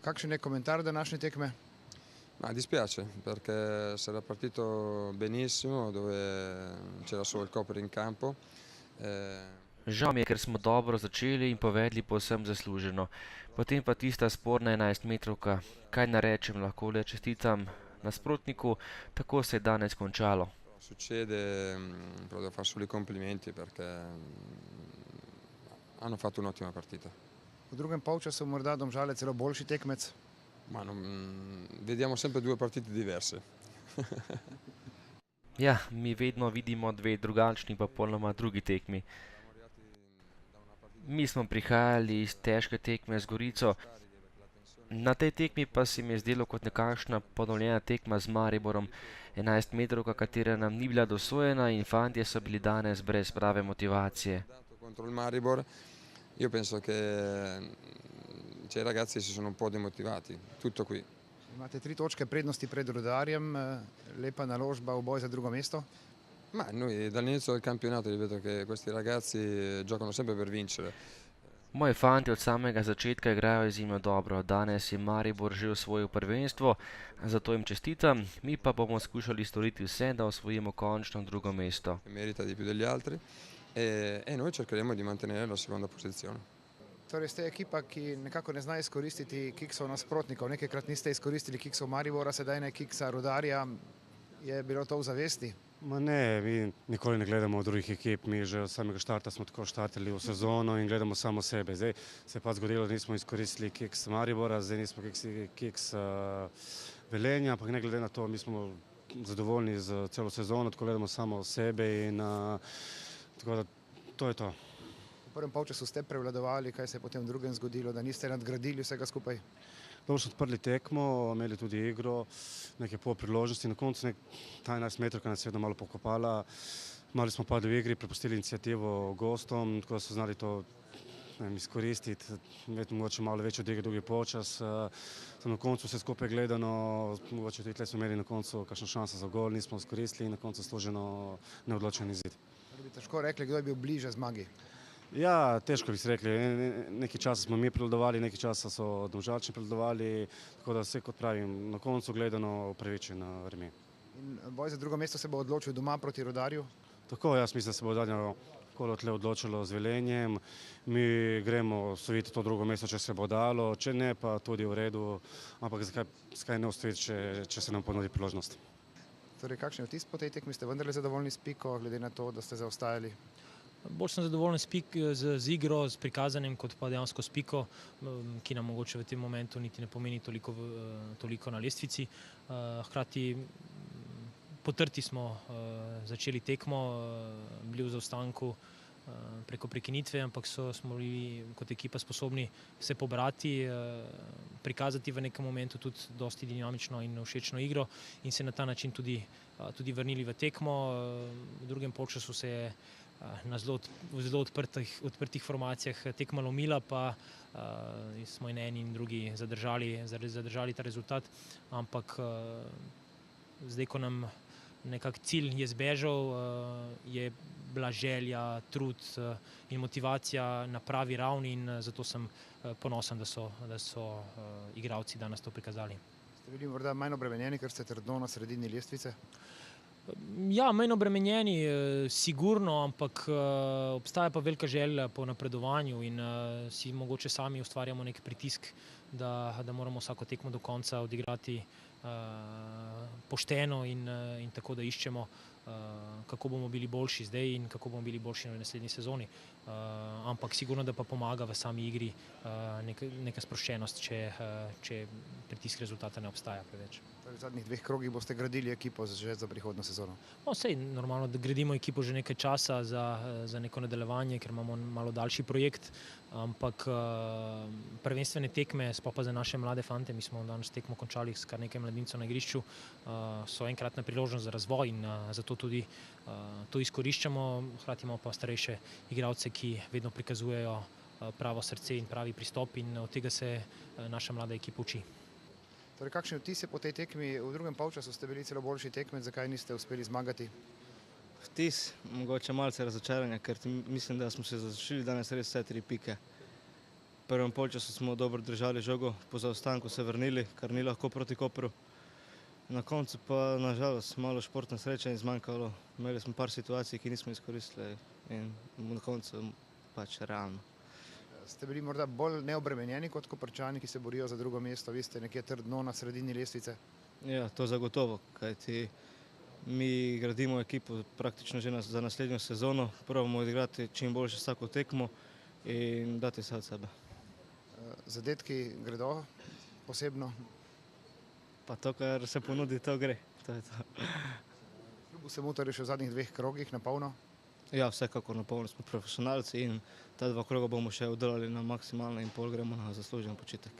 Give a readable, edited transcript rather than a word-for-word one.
Kakšen je komentar današnje tekme? Ma dispiace perché si era partito benissimo dove c'era solo il Koper in campo. Žal mi je, ker smo dobro začeli in povedli povsem zasluženo. Potem pa tista sporna 11-metrovka. Kaj narečem, lahko le čestitam nasprotniku, tako se je danes končalo. Succede, però devo fare solo i complimenti perché hanno fatto un'ottima partita. V drugem polčasu morda Domžale celo boljši tekmec. Ma vediamo sempre due partite diverse. Ja, mi vedno vidimo dve drugačni pa popolnoma drugi tekmi. Mi smo prihajali iz težke tekme z Gorico. Na tej tekmi pa se mi je zdelo kot nekakšna ponovljena tekma z Mariborom. 11-metrovka, katera nam ni bila dosojena in fantje so bili danes brez prave motivacije. Contro il Maribor, io penso che i ragazzi si sono un po' demotivati, tutto qui. Imate 3 točke prednosti pred Rudarjem, lepa naložba v boj za drugo mesto. Ma noi dall'inizio del campionato vedo che questi ragazzi giocano sempre per vincere. Moji fanti od samega začetka igrajo izjemno dobro. Danes je Maribor že osvojil prvenstvo, zato jim čestitam. Mi pa bomo skušali storiti vse, da osvojimo končno drugo mesto. Merita di più degli altri e noi cercheremo di mantenere la seconda posizione. Torej ste ekipa, ki nekako ne zna izkoristiti kiksov nasprotnikov. Nekajkrat niste izkoristili kiksov Maribora, sedaj ne kiksa Rudarja. Je bilo to v zavesti? Ma ne, mi nikoli ne gledamo drugih ekip, mi že od samega štarta smo tako štartali v sezono in gledamo samo sebe. Zdaj se je pa zgodilo, da nismo izkoristili kiks Maribora, zdaj nismo kiks Velenja, ampak ne glede na to, mi smo zadovoljni z celo sezono, tako gledamo samo sebe in tako da to je to. V prvem polčasu ste prevladovali, kaj se je potem v drugem zgodilo, da niste nadgradili vsega skupaj? Dobro smo odprli tekmo, imeli tudi igro, neke pol priložnosti, na koncu ta 11-metrovka nas je vedno malo pokopala, malo smo padli v igri, prepustili inicijativo gostom, tako da so znali to izkoristiti, mogoče malo več od igre drugi polčas. Na koncu vse skupaj gledano, mogoče tudi tle smo imeli na koncu kakšno šanso za gol, nismo izkoristili in na koncu služeno neodločen izid. Bi težko rekli, kdo je bil bliže zmagi? Ja, težko bi se rekli. Nekaj časa smo mi prevladovali, nekaj časa so Domžalčani prevladovali, tako da vse kot pravim, na koncu gledano upravičen remi. In boj za drugo mesto se bo odločil doma proti Rudarju? Tako, jaz mislim, da se bo zadnjo kolo tle odločilo z Velenjem. Mi gremo osvojiti to drugo mesto, če se bo dalo, če ne pa tudi v redu, ampak zakaj ne osvojiti, če se nam ponudi priložnost. Torej, kakšen je vtis po tej tekmi? Ste vendarle zadovoljni s Piko, glede na to, da ste zaostajali? Bolj sem zadovoljen z igro, s prikazanjem, kot pa dejansko s Piko, ki nam mogoče v tem momentu niti ne pomeni toliko na lestvici. Hkrati potrti smo začeli tekmo, bili v zaostanku preko prekinitve, ampak smo bili kot ekipa sposobni se pobrati, prikazati v nekem momentu tudi dosti dinamično in všečno igro in se na ta način tudi vrnili v tekmo. V drugem polčasu se je v zelo odprtih formacijah tekma lomila, pa smo in eni in drugi zadržali ta rezultat, ampak zdaj, ko nam nekak cilj je zbežal, je bila želja, trud in motivacija na pravi ravni in zato sem ponosen, da so igralci danes to prikazali. Ste bili morda manj obremenjeni, ker ste trdno na sredini lestvice? Ja, manj obremenjeni, sigurno, ampak obstaja pa velika želja po napredovanju in si mogoče sami ustvarjamo nek pritisk, da moramo vsako tekmo do konca odigrati pošteno in tako, da iščemo, kako bomo bili boljši zdaj in kako bomo bili boljši v naslednji sezoni. Ampak sigurno, da pa pomaga v sami igri neka sproščenost, če pritisk rezultata ne obstaja preveč. V zadnjih 2 krogih boste gradili ekipo že za prihodnjo sezono? Sej, normalno, da gradimo ekipo že nekaj časa za neko nadaljevanje, ker imamo malo daljši projekt, ampak prvenstvene tekme, sploh pa za naše mlade fante, mi smo danes tekmo končali s kar nekaj mladincev na igrišču, so enkratna priložnost za razvoj in zato tudi to izkoriščamo. Hkrati imamo pa starejše igralce, ki vedno prikazujejo pravo srce in pravi pristop in od tega se naša mlada ekipa uči. Torej, kakšen vtis je po tej tekmi? V drugem polčasu ste bili celo boljši tekmec, zakaj niste uspeli zmagati? Vtis, mogoče malce razočaranja, ker mislim, da smo se začeli danes res vse 3 pike. prvem polčasu smo dobro držali žogo, po zaostanku se vrnili, kar ni lahko proti Kopru. Na koncu pa nažalost malo športna sreča in zmanjkalo. Imeli smo par situacij, ki nismo izkoristili in na koncu pač realno. Ste bili morda bolj neobremenjeni kot Koprčani, ki se borijo za drugo mesto, vi ste nekje trdno na sredini lestvice? Ja, to zagotovo, kajti mi gradimo ekipo praktično že za naslednjo sezono, probamo odigrati čim boljše vsako tekmo in dati vse od sebe. Zadetki gredo posebno? Pa to, kar se ponudi, to gre. To je to. Kljub vsemu torej še v zadnjih 2 krogih na polno? Ja, vsekakor na polno smo profesionalci in ta 2 kroga bomo še oddelali na maksimalno in pol gremo na zaslužen počitek.